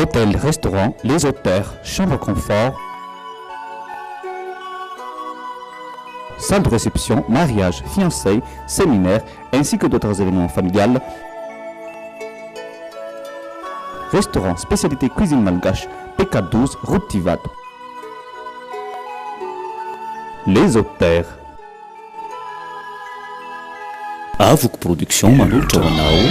hôtel, restaurant, les auteurs, chambre confort, salle de réception, mariage, fiançailles, séminaires, ainsi que d'autres événements familiales. Restaurant, spécialité cuisine malgache, PAIKA 12, route Tivad. Les auteurs. Avoko production, manolotra hoanao.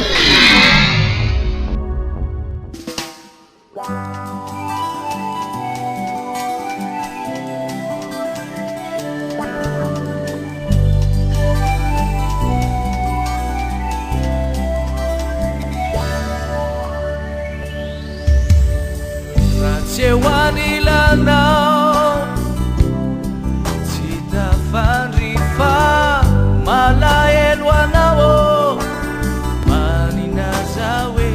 Sewanilanao sitafandrifa malaelwanao maninazawe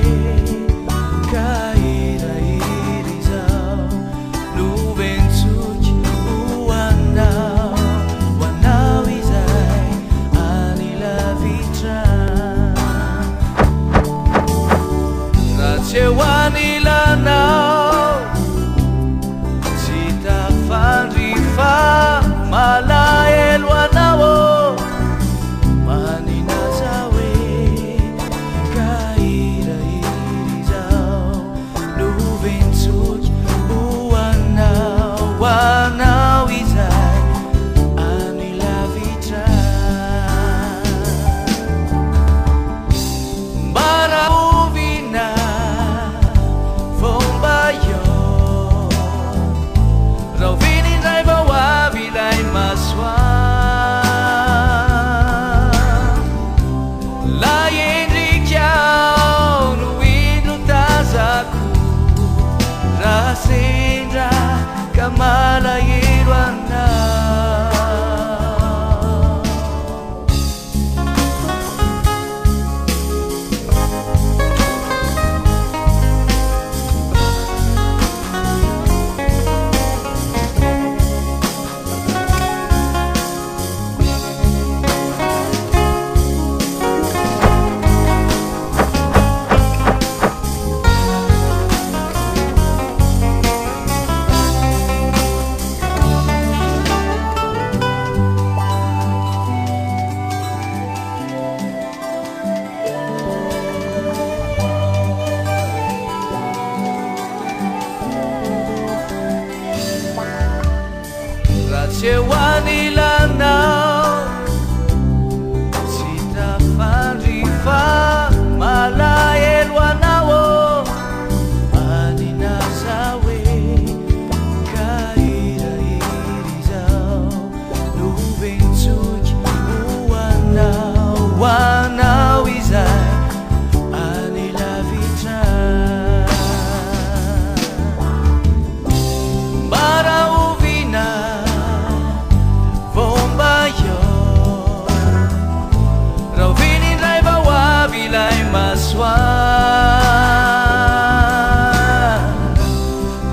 kairairizao luvensuki uwanao wanao izai anilavitra Sewanilanao malaelwanao maninazawe kairairizao luvensuki uwanao wanao izai anilavitra mbara uvina fombayo rovini ndaiva wavilai maswa la endrikao no idro tazaku rasendra kamalaelo anao Sewanilanao sitafandrifa malaelwanao maninazawe kairairizao luvensuki uwanao wanao izai anilavitra mbara uvina rovini ndaiva wavilai maswa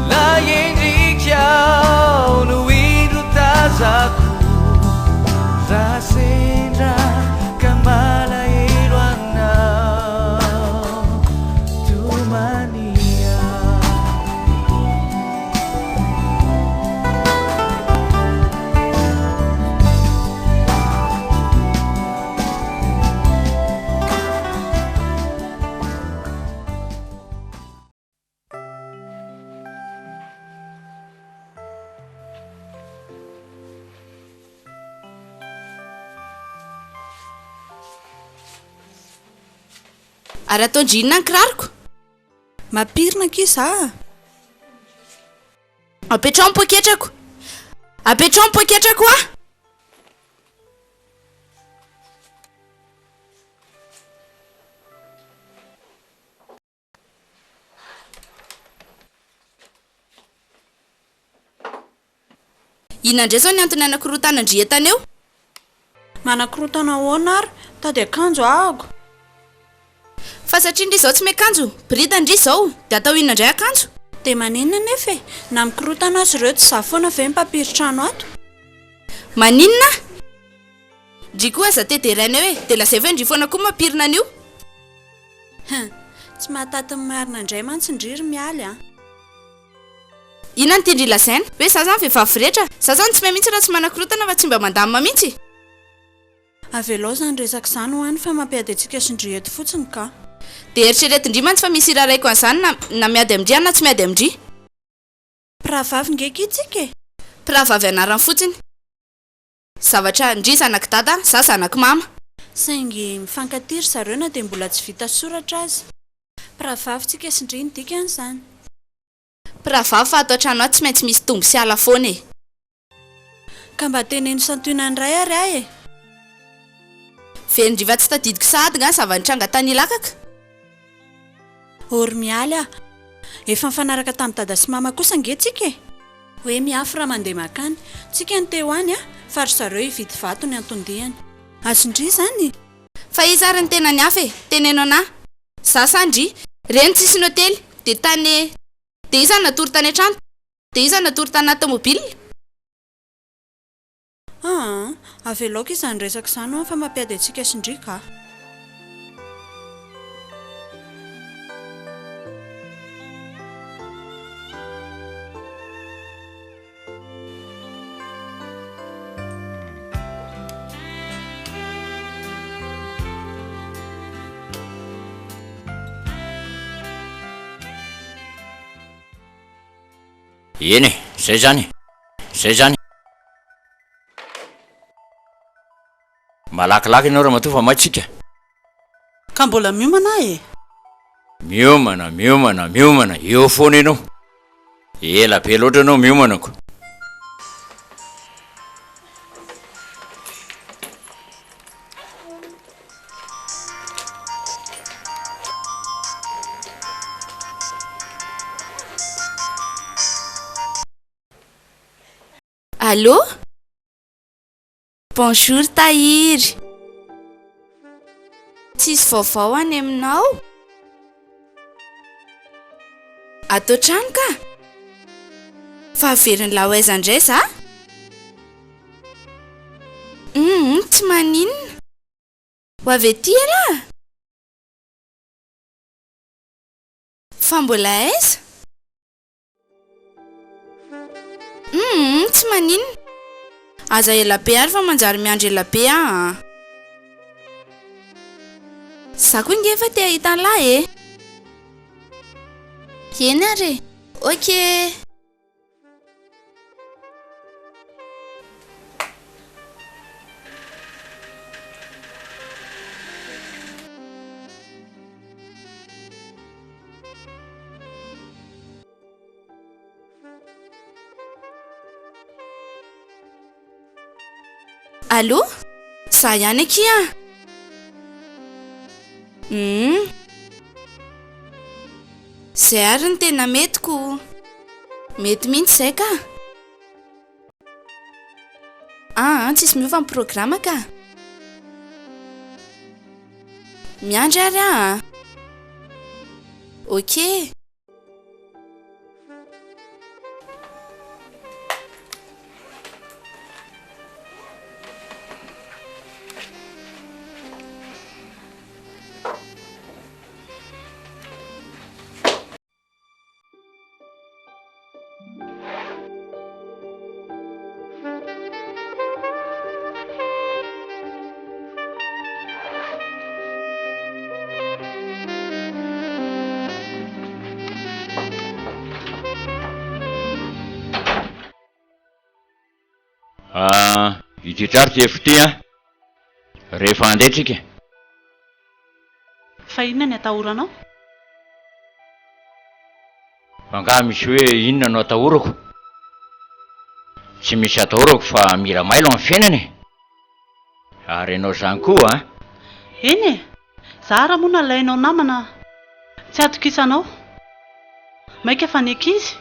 la endrikao no idro tazaku rasendra kamalaelo anao tumania Ary ataondrinina ny kiraroko mapirina kisa apetrao ny poketrako apetrao ny poketrako a inandray zao ny antony anakirotanandria taneo manakorotana ahoana ary tady akanjo ago fa satria indry izao tsy miakanjo brida indry izao dia atao inandray akanjo dia maninona nefa e na mikorotana azy ireo tsy za foana ve mipapiritrano ato maninona ndry koa aza tederainao hoe dia lazay ve ndry foana koa mapirina an'io tsy mahataty ny marina indray mantsy indriry mialy a Inona ny tindry lazaina hoe za zany vehivavy rehetra za zany tsy mahay mihitsy raha tsy manakorotana fa tsy mba mandamina mihitsy. Avelao zany resaka izany ho any fa mampiady antsika sindry fotsiny ka. Dia eritreretindry mantsy fa misy iraha raiko an'izany na miady amindry na tsy miady amindry. Mpiravavy ngeky itsika e. Mpiravavy anarany fotsiny. Zavatra ndry zanaky dada za zanaky mama. Saingy mifankatiry zareo na dia mbola tsy vita soratra azy. Mpiravavy tsika sindry ny dikany izany. Mpiravavy fa ato an-trano ato tsy maintsy misy tombo sy ala foana e. Ka mba teneno santionany ray ary ahy e. Vendriva tsy tadidiko sahady nga zavanitranga tany lakaka. Ory mialy a. Efa mifanaraka tamin'ny dada sy mama kosa ngetsika e. Hoe miafy raha mandeha makany. Tsika ny teo any a, fa ry zareo hividy vato ny antondihany. Azondry zany. Fa izy ary ny tena ny hafa e, teneno ana. Za sandry, reny tsisy ny hotely, dia tany dia iza natory tany an-trano, dia iza natory tany anaty tomobila. Aveloka izany resaka izany fa mampiady antsika sindry ka. Eny e, zay zany. Malakilaky ianao raha matoa fa maitsika. Ka mbola miomana e? Miomana, eo foana ianao. Ela be loatra ianao miomanako. Allô? Bonjour Tahiry. Tsisy vaovao any aminao? Ato trano ka? Fa averiny la hoaiza indray za? Tsy maninona. Ho avy ety ala? Fa mbola aiza? Tsy maninona. Aza ela be ary fa manjary miandry ela be Za koa nge fa te ahita lahy e. Eny ary. Ok. Allô? Za ihany aky Zay ary ny tena metiko. Mety mihitsy zay ka. Tsisy miova amin'ny programa ka. Miandry ary Ok. Ititrary ty efity rehefa andeha Fa inona ny atahoranao? Fa misy hoe inona no atahorako. Tsy misy atahorako fa mila mailo amin'ny fiainana. Ary ianao zany koa Eny e, za raha moa nalainao namana tsy atokisanao. Maika fa ny ankizy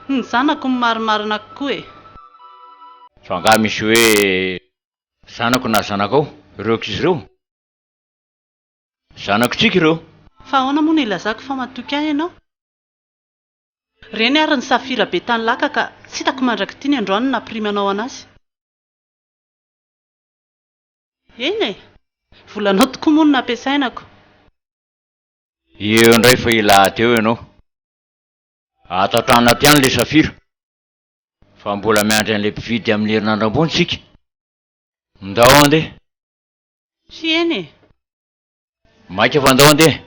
ny zanako ny marimarina koa e. Fa misy hoe zanako na zanakao ireo ankizy ireo. Zanako tsika ireo. Fa ahoana moa ny ilazako fa matoky ahy ianao? Reny ary ny safira be tany laka ka tsy hitako mandraky ty ny androany nampirimana anazy. Eny e, volanao tokoa moa no nampiasainako. Eo indray fa ila teo ianao. Ato an-trano aty any le safira. fa mbola miandry an'ilay mpividy amin'ny herinandro ambony tsika. Ndao andeha. Sy eny e. Maika fa ndao andeha.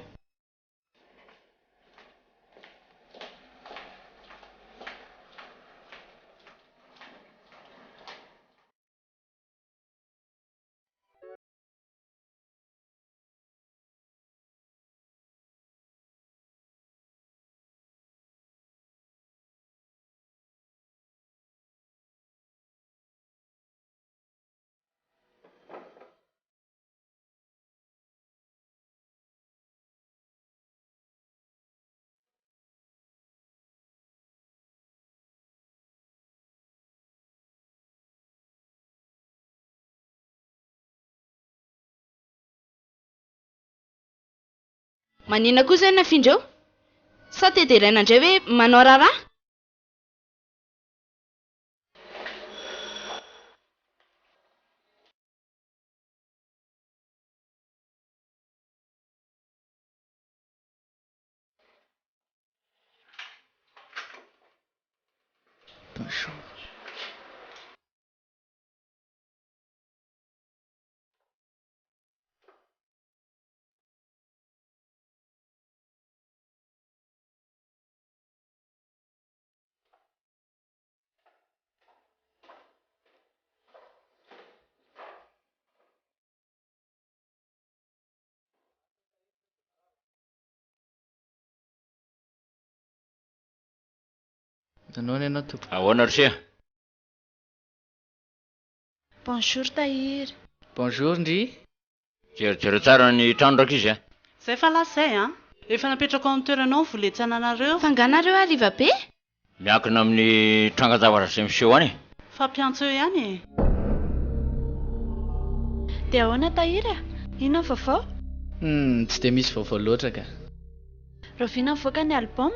Manina koa izay nafindreo? Sa tederaina indray hoe manao raharaha? Nanao ny ianao tompo? Ahoana ry seha? Bonjour Tahiry. Bonjour ndry. Jerijero tsara ny trano raka izy a. Zay fa lasay a. Efa napetrako amin'ny toeranao ny voletsana anareo. Fanganareo ariva be? Miankina amin'ny trangan-javatra sy miseho any. Fampiantso eo ihany e. Dia ahoana Tahiry? Inona vaovao? Tsy dia misy vaovao loatra ka. Roviana mivoaka ny album.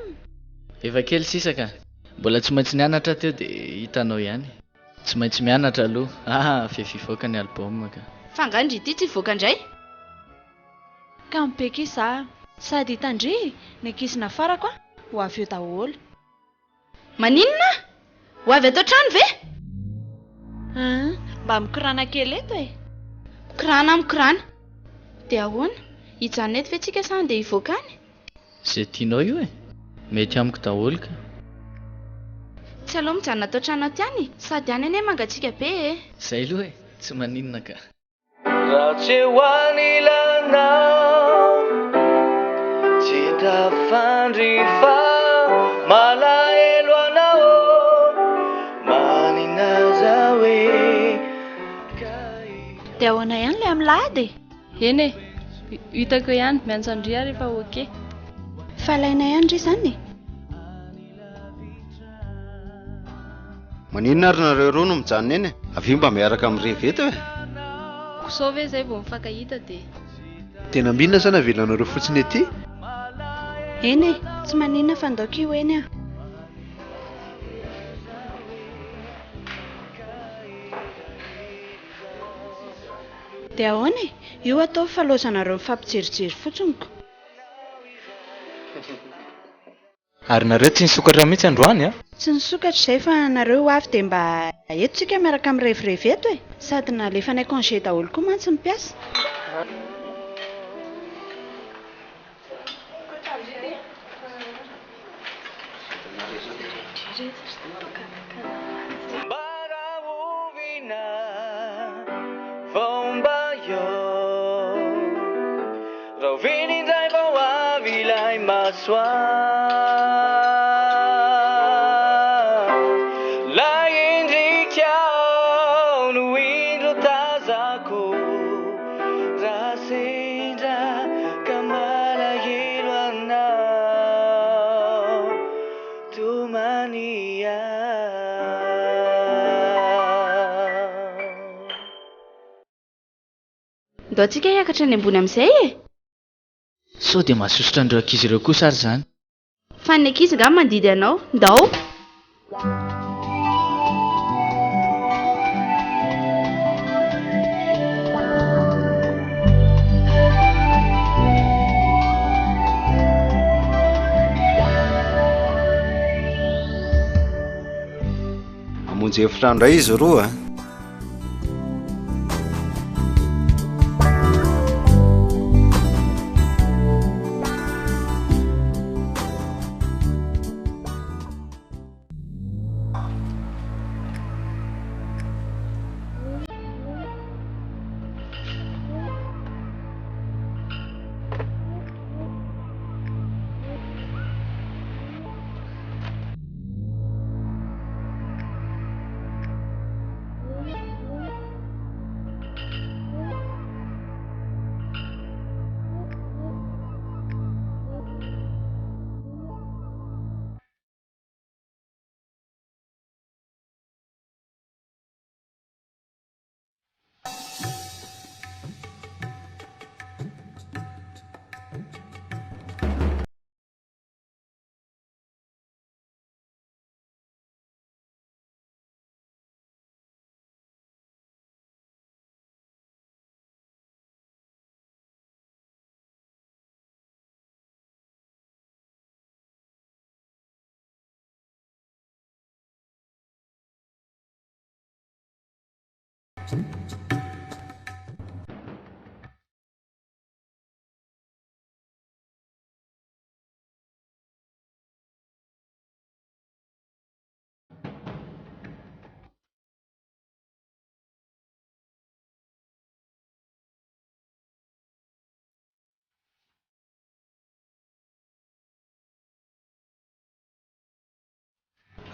Efa kely sisa ka. Mbola tsy maintsy nianatra teo dia hitanao ihany. Tsy maintsy mianatra aloha. Fivoaka ny album ka. Fangandry ity tsy voaka indray? Ka mipeka izaho. Sady hitandry ny ankizina farako ho avy eo daholo. Maninona? Ho avy ato trano ve? Mba mikorana kely eto e. Mikorana. Dia ahoana? Hijanona eto ve tsika sa andeha hivoaka any? Izay tianao io e. Mety amiko daholo ka. Tsy aloha mijanona ato trano aty any, sady any ane mangatsiaka be e. Izay aloha e, tsy maninona ka. Raha tsy ho anilanao, tsy tafandry fa malahelo anao, maninaza hoe Dia ahoana ihany ilay amilahady? Eny e, hitako ihany miantsandria rehefa oke. Falaina ihany ry izany. Maninona ary nareo roa no mijanona eny? Avy mba miaraka amin'ny reveto e? Sao ve zay vao mifankahita dia tena mbinona sana velanareo fotsiny ety? Eny e, tsy maninona fa ndaoka io eny a. Dia ahoana e? Io atao falozanareo mifampijerijery fotsiny. Ary nareo tsy nisokatra mihitsy androany a? Tsy nisokatra izay fa nareo avy dia mba etontsika miaraka amin'ny revireveto e. Sady nalefanay congé daholo koa mantsy ny mpiasa. Baraovina fomba io, roviny indray vao avy ilay masoandro, lay indrikao no indro tazako, raha sendra ka malahelo anao, tomania. Ndao antsika hiakatra any ambony amin'izay e. Sao dia mahasosotra andreo ankizy ireo kosa ary izany. Fa ny ankizy nga mandidy anao. Ndao. manjefitra ndray izy roa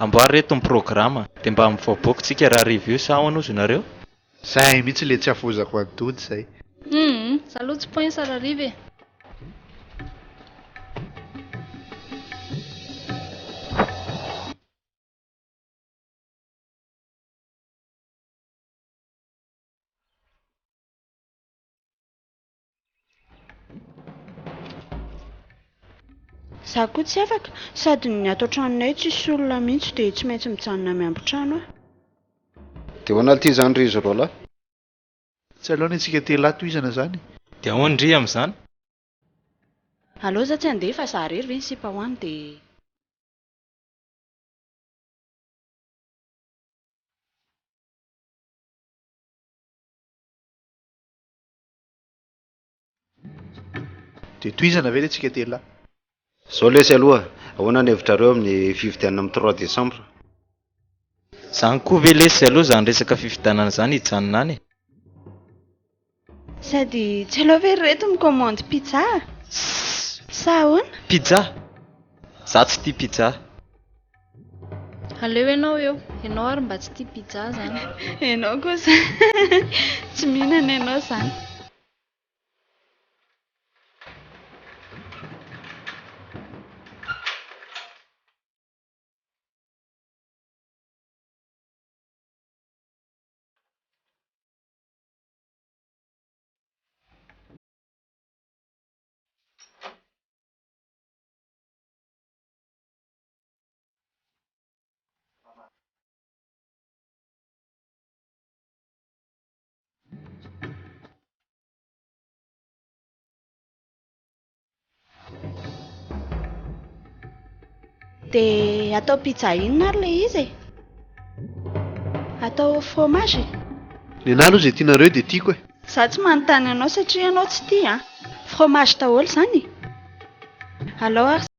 amboary reto ny programa dia mba mivoaboakintsika raha review sa ahoana ozy nareo Zahay mihitsy le tsy afozako antody zay. Zaloha tsy poin sarariva e. Za koa tsy afaka sady ny ato an-tranonay tsisy olona mihitsy dia tsy maintsy mijanona miambo-trano aho. dia hoana ty zany ry izy roa lahy Tsy aloha ny antsika telahy toizana zany. dia ahoana ry amin'izany Alao za tsy andeha fa za rery ve ny sipa hoany dia Dia toizana ve le antsika telahy. zao lesy aloha ahoana ny hevitrareo amin'ny fividianana amin'ny 3 décembre zany koa ve lesy aloha zany resaka fifidanana zany hijanona any sady tsy alao ve reto mikomandy pizza sa ahoana? pizza za tsy tia pizza Aleo ianao eo, ianao ary mba tsy tia pizza zany. Ianao kosa tsy mihinana ianao zany. Dia atao pizza inona ary ilay izy e? Atao fromage? Ny anahy aloha izay tianareo dia tiako e. Za tsy manontany anao satria anao tsy tia fromage daholo zany. Alao ary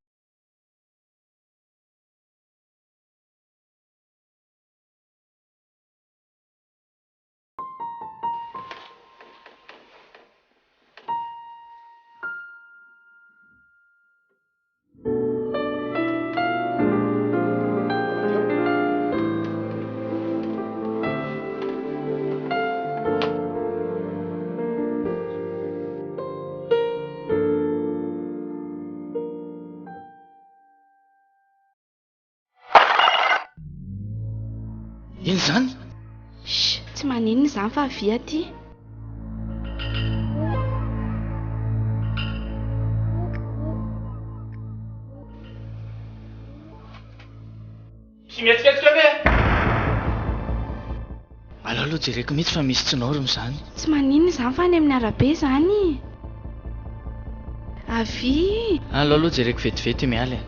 iny zany tsy maninona izany fa avy aty sy mihetsiketsika ve alalo jereko mihitsy fa misy tsinoro zany tsy maninona izany fa any amin'ny arabe zany avy alalo jereko vetivety miala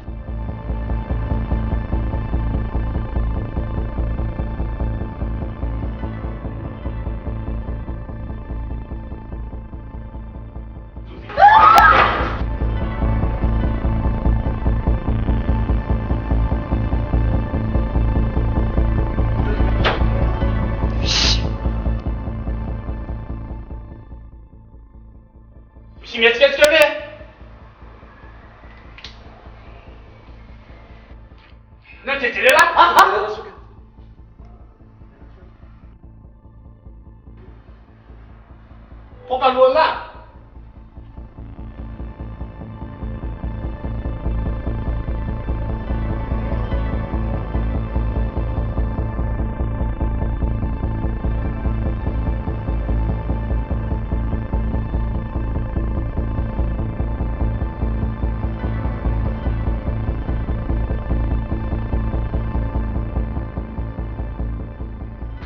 Misy mihetsiketsika ve? Na jejelela. Pokalola.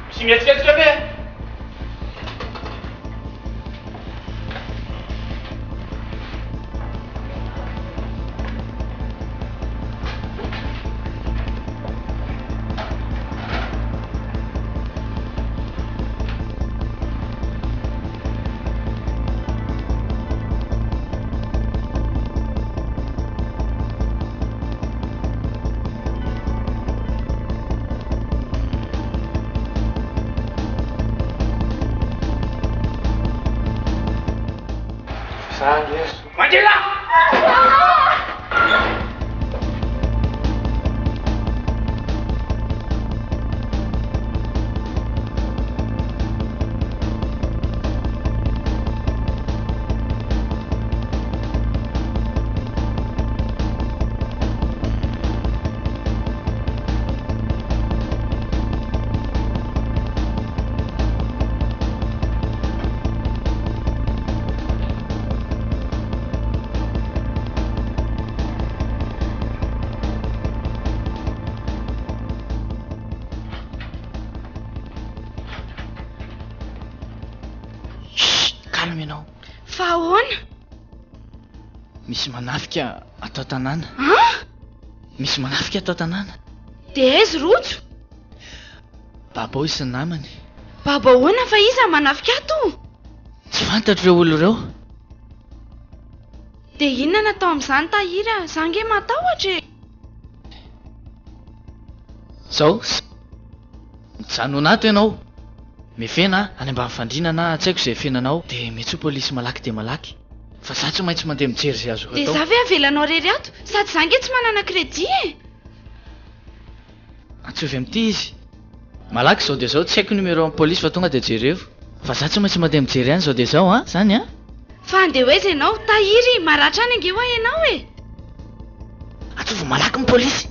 Misy mihetsiketsika ve? Mandela! Calme ianao. Fa ahoana? Misy manafika atao tanàna. Misy manafika atao tanàna. Dia aizy rojo? Baba izy ny namany. Baba ahoana fa iza manafika ato? Tsy fantatro ireo olo ireo. Dia inona natao amin'izany tahiry? Zange matahotra e. Zao mijanona ato ianao. Mifena any ambany fandriana na tsy haiko izay fenanao dia mety ho polisy malaky dia malaky. Fa za tsy maintsy mandeha mijery izay azoko Dia atao. za ve avelanao rery ato? Sady zange tsy manana kredi e. Atsovy amin'ity izy. Malaky zao dia zao tsy haiko numéro amin'ny polisy fa tonga dia jereo. Fa za tsy maintsy mandeha mijery any zao dia zao zany a. Fa andeha ho aiza ianao? Tahiry maratra any ange ho ianao e. Atsovy malaky ny polisy.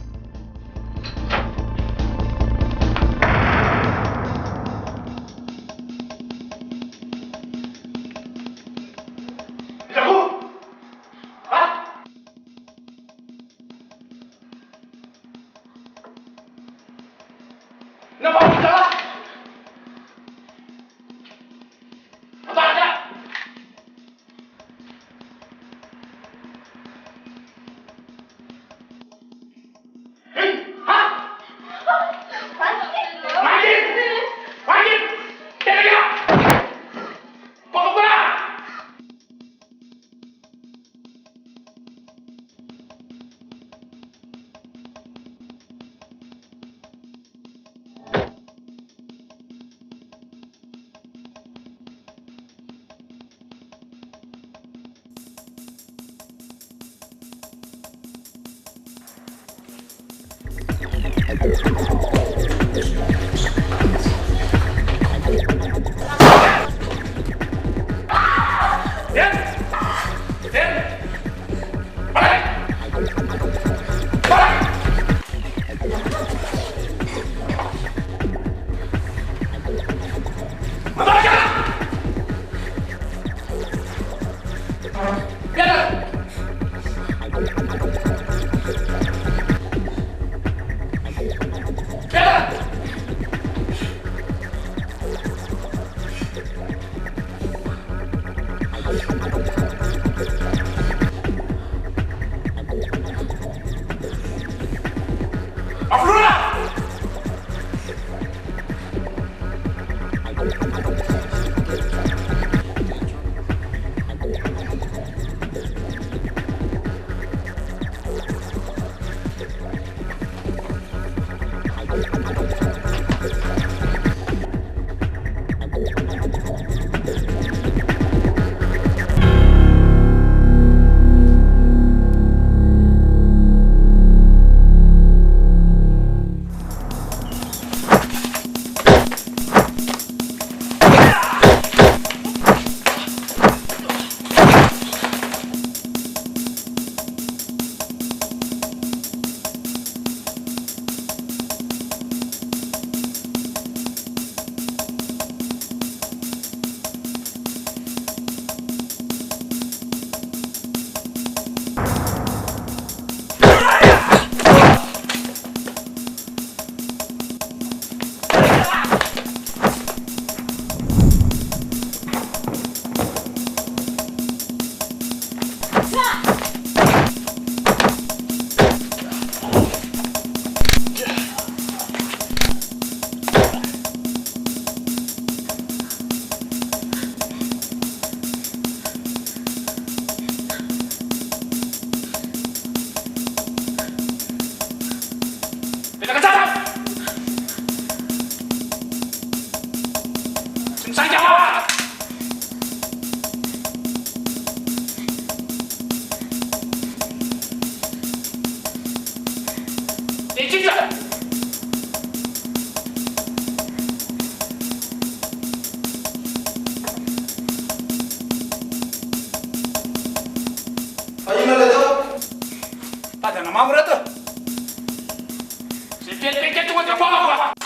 Padana mamura to. Se tem que tomar fogo.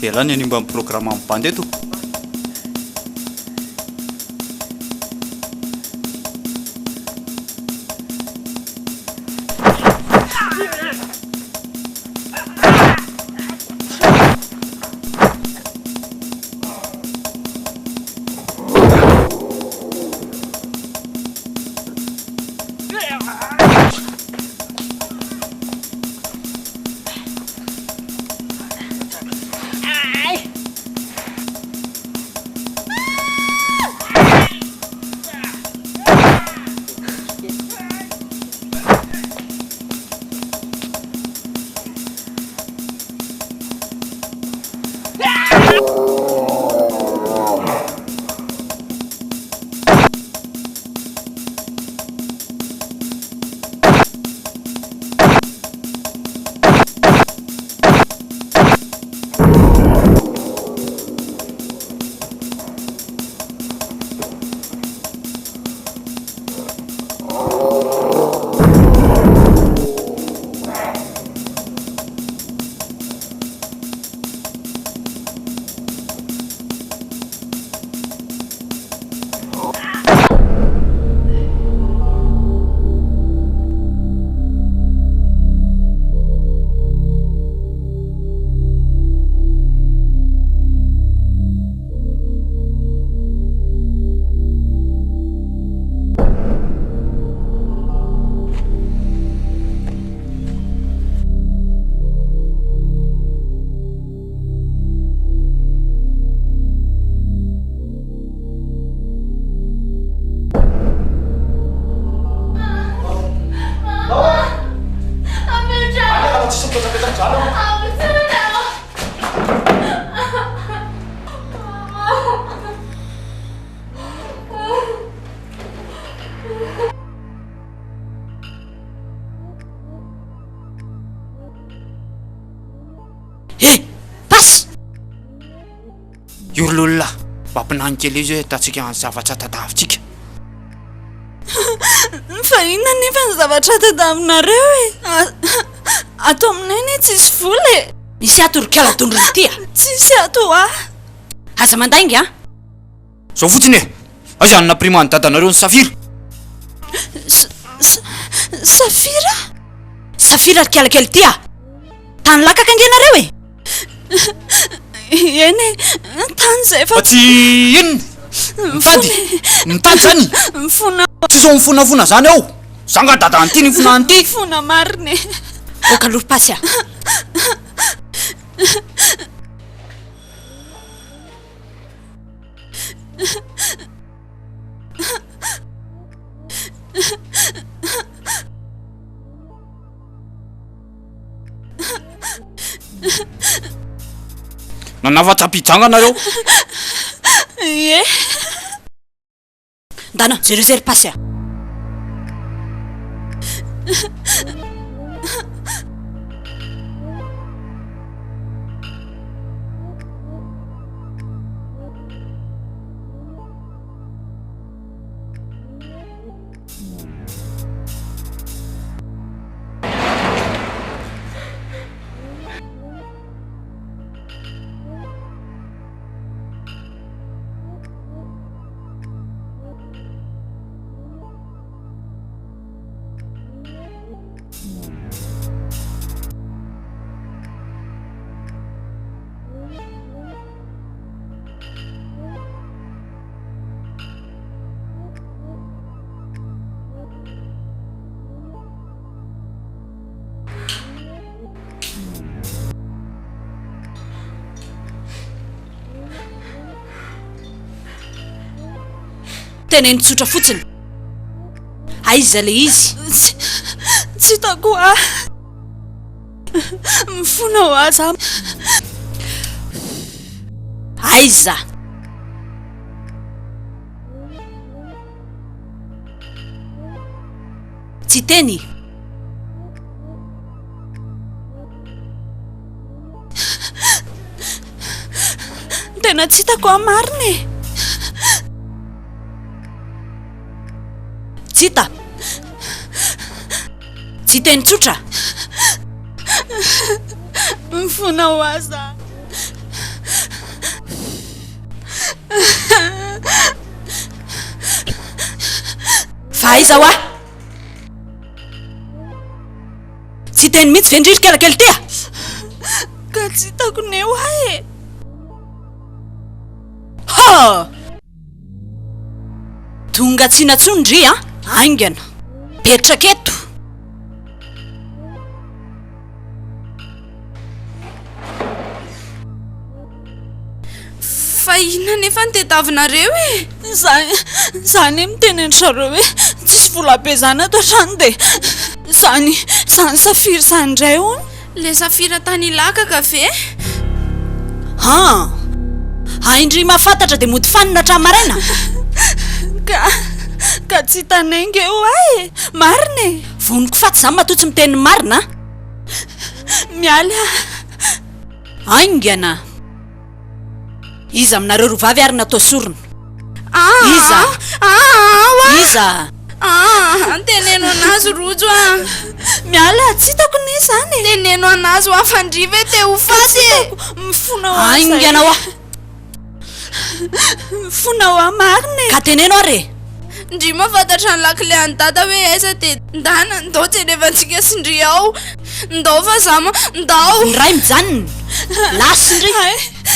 Ela ni nimba programa mpandetu. Iololona mampinany kely izy hoe tatsika ny zavatra tadavintsika. Fa inona nefa ny zavatra tadavinareo e? Ato aminay ne tsisy vola e. Misy ato rokala tondrony ity a? Tsisy ato a. Aza mandainga a? Zao fotsiny e, aza anona primany dadanareo ny Safira. Safira? Safira rokala kely ity a? Tany lakaka angenareo e? Eny e, tany zay fa tsy inona? Mitady zany? Mifona. Tsy zao mifonafona zany ao. Zanga dadany ty ny mifonany ty. Mifona marina e. Oka loro-pasy a. Nanava-tapijanga nareo. Ie. Ndana, zerozery pasy a. Teneny tsotra fotsiny. Aiza le izy? Tsy hitako a. Mifona ho aza. Aiza? Tsy teny. Tena tsy hitako a marina e. Tsita. Tsy teny tsotra. Mifona ho aza. Fa aiza ho a? Tsy teny mihitsy vendriry kelakely ty a? Ka tsy hitako ne ho a e. Ha! Tonga tsy natsondry a? Aingana. Petraka eto. Fa inona nefa ny tediavinareo e? Zany miteny andry hoe tsisy vola be zany ato atrano dia zany Safira zany indray hono. Le Safira tany lakaka ve? Ha! Aindry mahafantatra dia mody fanina hatramin'ny maraina. Ka tsy hitanay nge ho ae. Marina e. Voniko faty zany matotsy miteny marina. Miala. Aingana. Iza aminareo rovavy ary natao sorona. Iza. Iza. Teneno anazy rojo a. Miala, tsy hitako ne zany. Teneno anazy ho afandriva te ho faty. Mifona ho aza. Aingana ho a. Mifona ho a marina. Ka teneno are. Ndry mahafantatra ny lakile any dada hoe aiza dia ndana ndao jenevantsika sindry ao. Ndao fa zama ndao. Ny ray mijanona. Lasindry.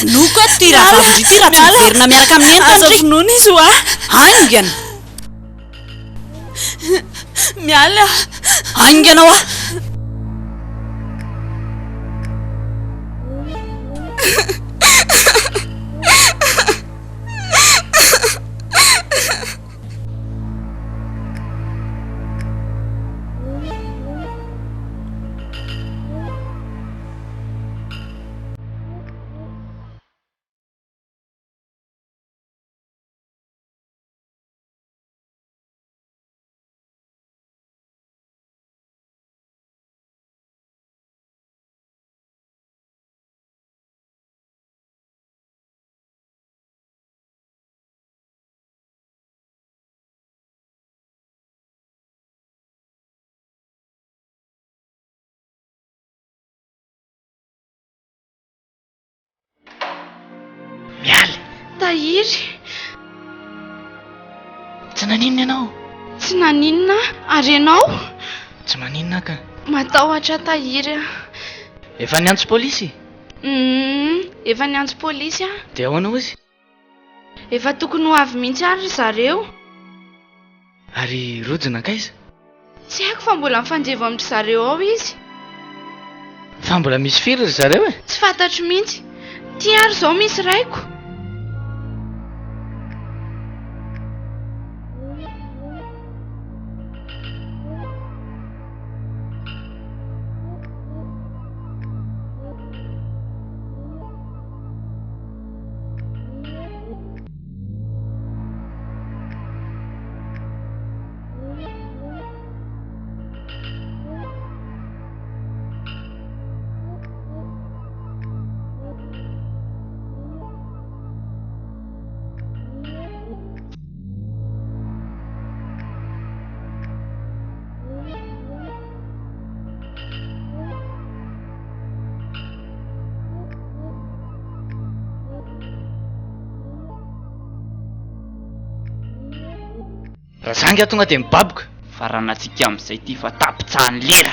Noko eto ty raha vavindry ty raha tsy miverina miaraka amin'ny entana aza vonoina izy ho a. Aingana. Miala. Aingana ho a. tahiry. Tsy naninona ianao? Tsy naninona. Ary ianao? Tsy maninona ka. Matahotra tahiry. Efa niantso pôlisy? Efa niantso pôlisy a. Dia ahoana ozy? Efa tokony ho avy mihitsy ary zareo. Ary rojona kaiza? Tsy haiko fa mbola mifanjevo amin'ny zareo ao izy. Fa mbola misy firy ry zareo e? Tsy fantatro mihitsy. Ty ary izao misy raiko. Raha zanga tonga dia mibaboka. Faranantsika amin'izay ty fa tapitsahany lera.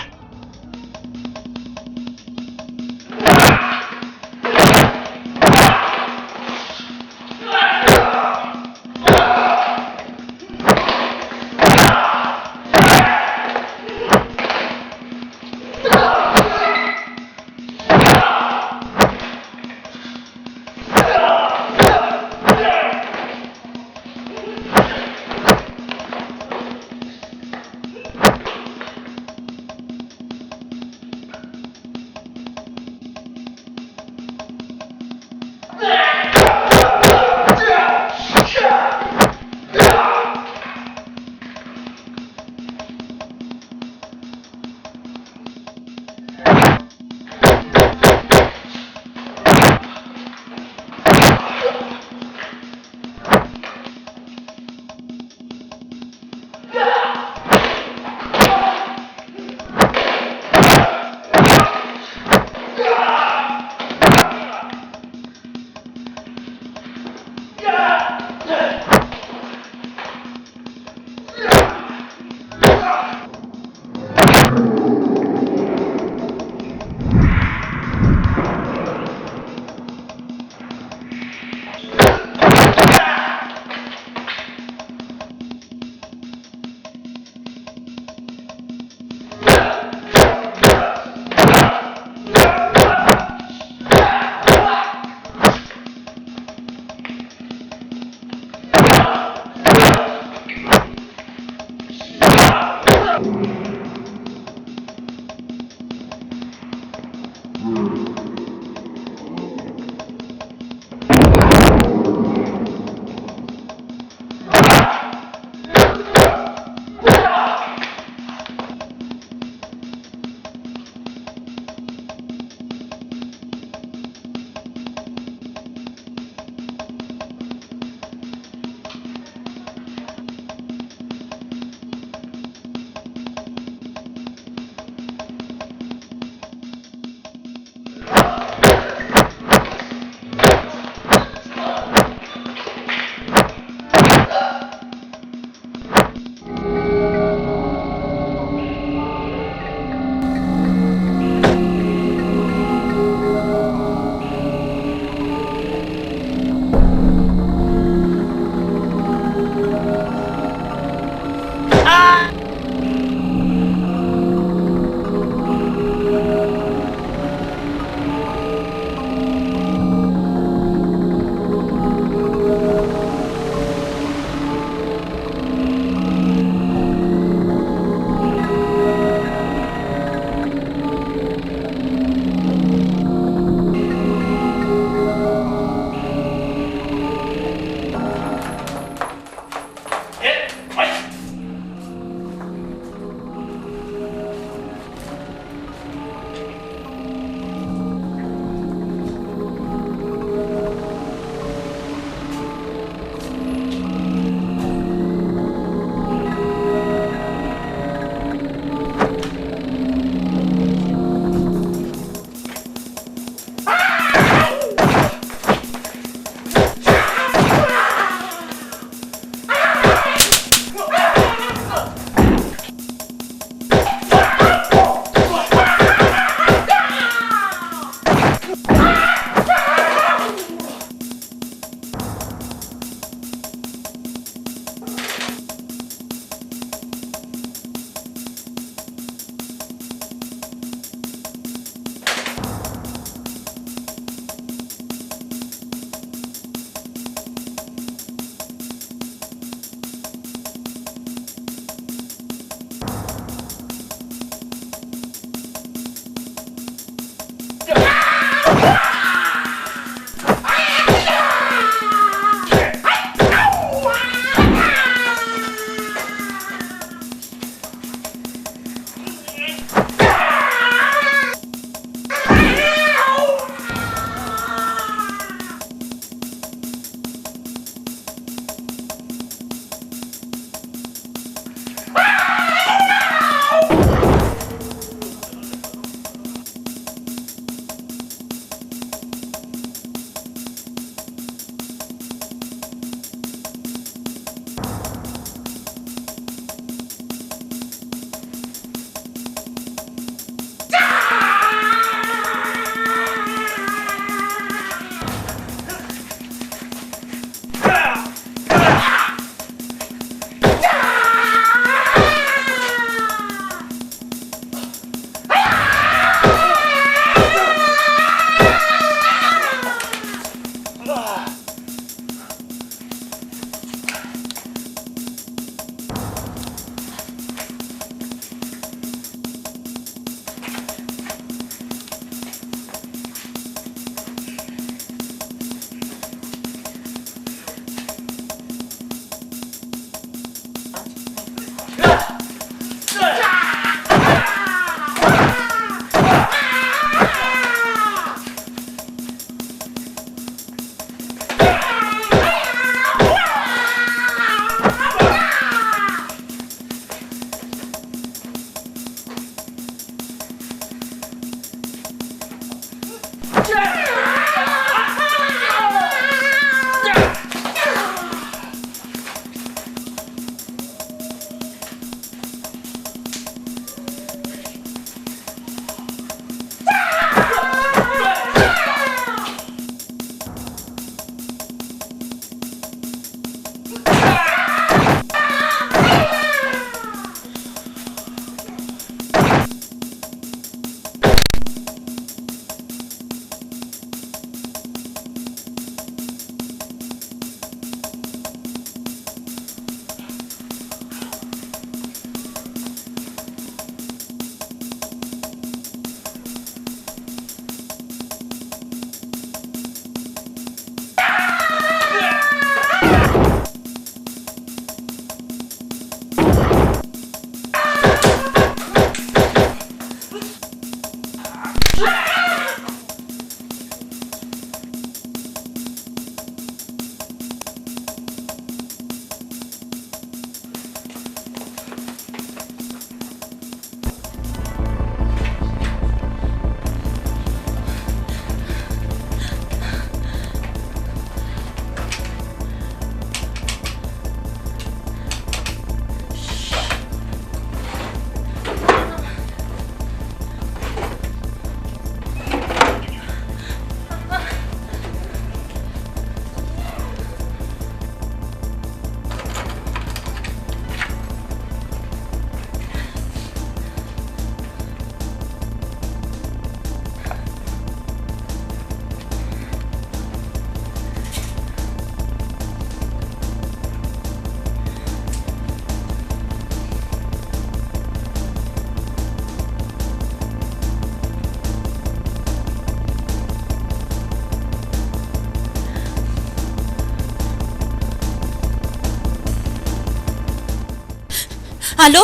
Allô?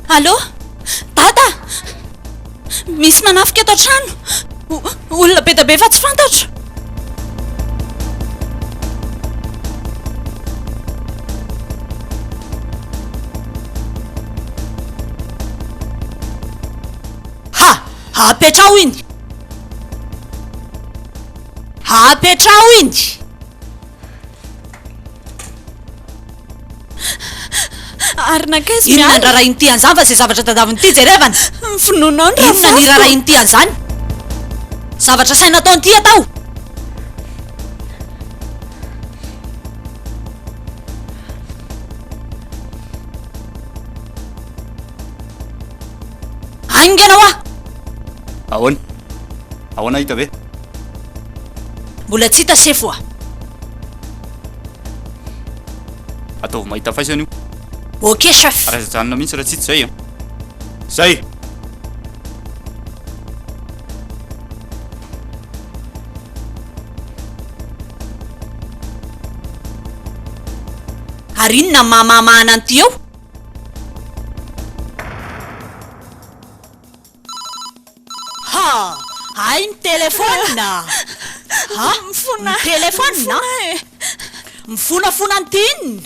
Allô? Dada? Misy manafika eto an-trano? Olona be da be fa tsy fantatra. Apetrao iny! Apetrao iny! Arina Gasy miala. Inona ny raharaha iny ty an'izany fa izay zavatra tadaviny ty jerevana? Finoanao ny inona ny raharaha iny ty an'izany? Zavatra saina ataony ty atao! Aingana hoa! Ahoana? Ahoana hita ve? Mbola tsy hita sefo a. Ataovy mahita faisana io. Ok chef. Arazajanona mihitsy raha tsy hita zay a. Zay! Ary inona mahamamahana an'ity eo? Ai ny telefona! Mifona! Telefona! Mifonafona an'ity inona?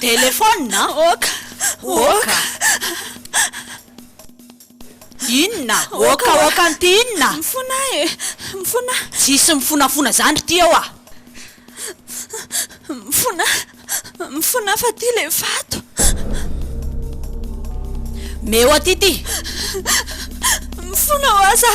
Telefona? Oka! Oka! Inona? Oka an'ity inona? Mifona e! Mifona! Tsisy mifonafona zany ity eo a! Mifona fa ty le vato! Meo aty ty! Mifona ho aza!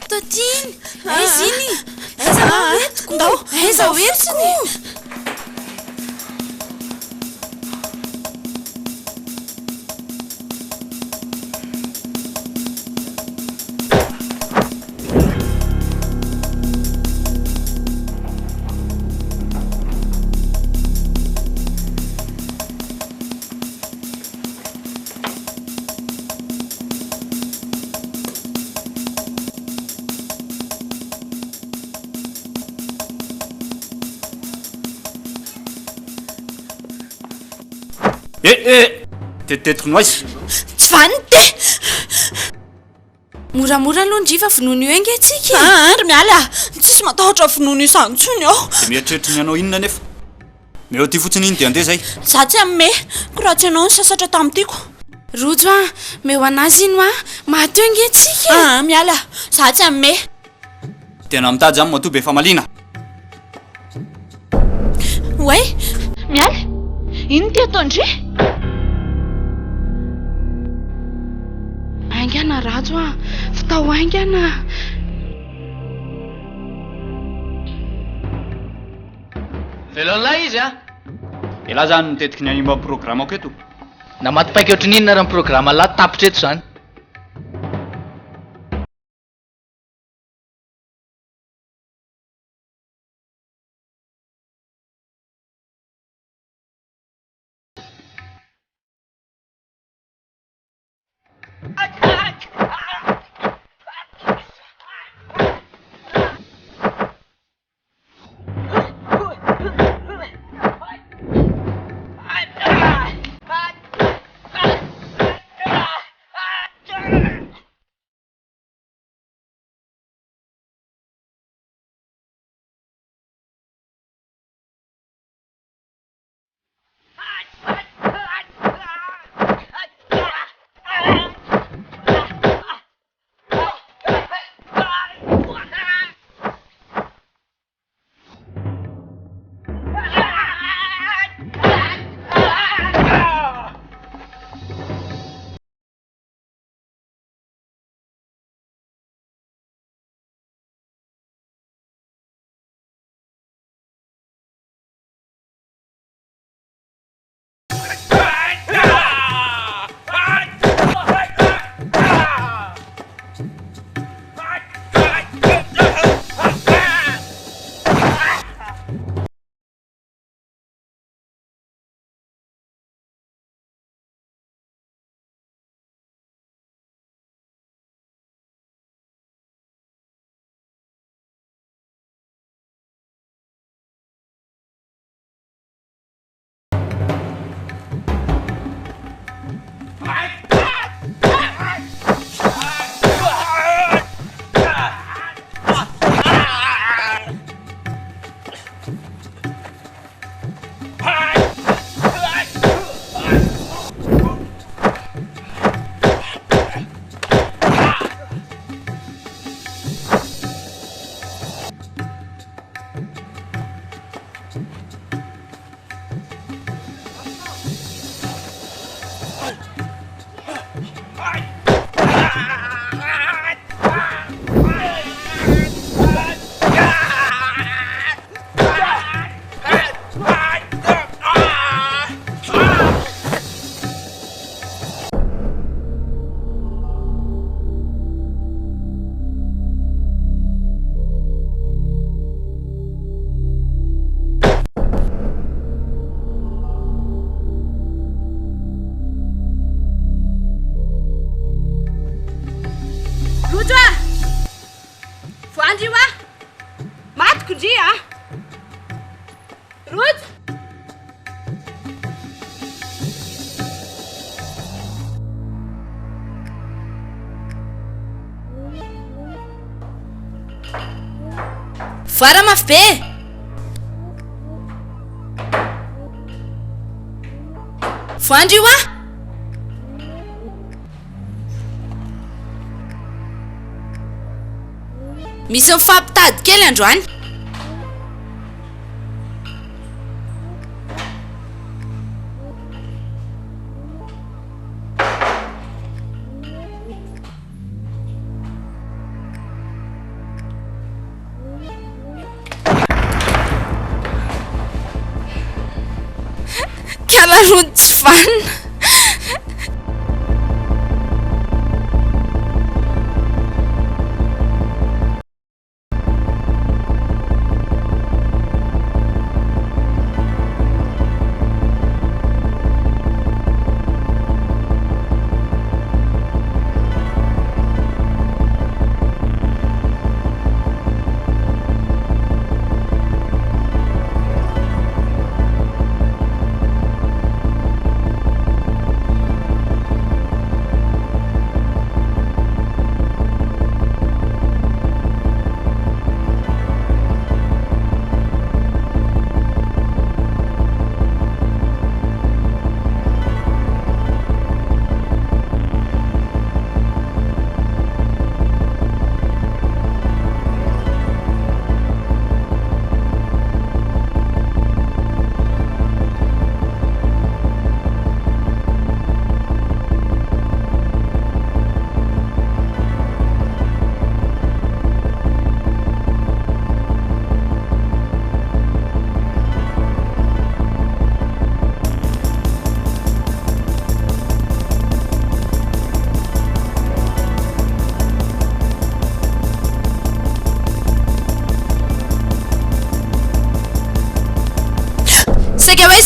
Totiny! Aiza iny? Aiza mahoentiko? Aiza hoentsiny? Tetetiko noizy. Tsy vaniny ty! Moramora aloha ndrifa finono io enga atsika. Ry miala! Tsisy matahotra finono izany intsony aho. Dia mieritreritra ny anao inona nefa? Meo ty fotsiny iny dia andeha zay. Za tsy amme, ko raha tsy ianao ny sasatra tamin'tiako. Rojo a, meo anazy ino a, maty eo enga atsika. Miala, za tsy amme. Tena mitady zany matoa be fa malina. Way, miala, ino ty ataondre? Aingana rajo a, fitao aingana. Velon'lahy izy a? Elahy zany mitetiky ny animba programako eto. Namatipaika ohatry n'inona raha ny programa lahy tapitra eto zany. Vara mafy be. Voandry io a. Misy mifampitady kely androany. Rony tsy vanina.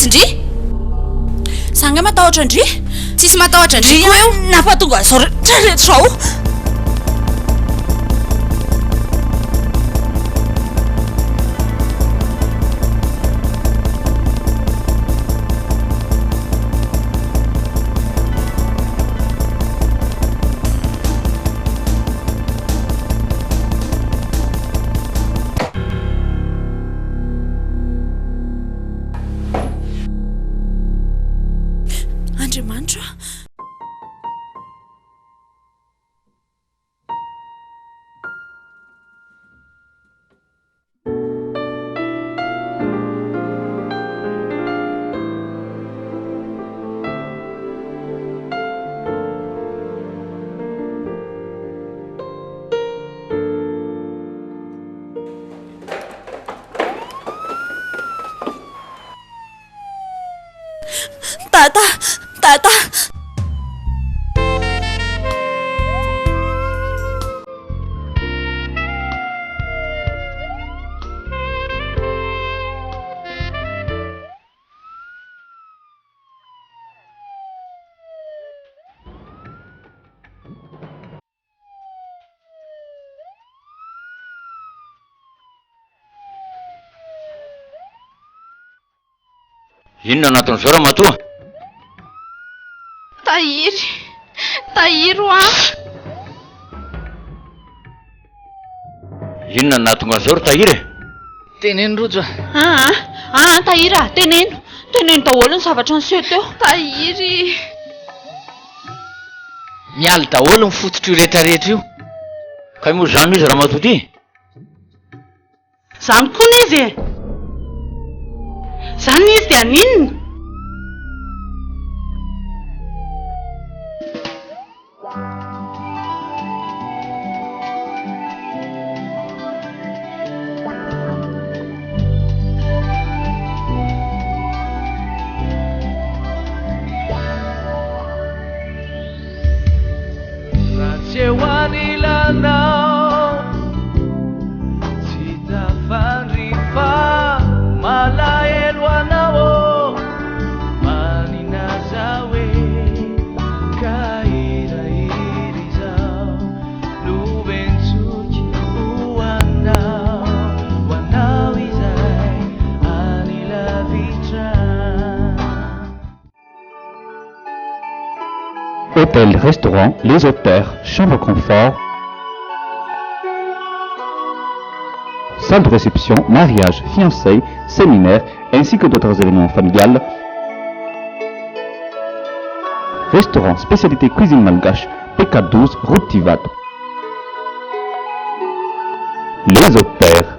Ndry sanga matahotra ndry tsisy matahotra ndry koa eo nampatonga zao rehetra zao Tata. Inona anatin'izao raha matoa? tahiry ho a inona nahatonga an'izao ry tahiry teneno rojo tahira teneno daholo ny zavatra niseho teo tahiry mialy daholo ny fototra io rehetrarehetra io ka moa zany izy raha matody zany koa n izy zany izy dia aninona Hôtel, restaurant, les auteurs, chambre confort, salle de réception, mariage, fiançailles, séminaire, ainsi que d'autres événements familiales. Restaurant, spécialité cuisine malgache, PAIKA 12, route Tivat. Les auteurs.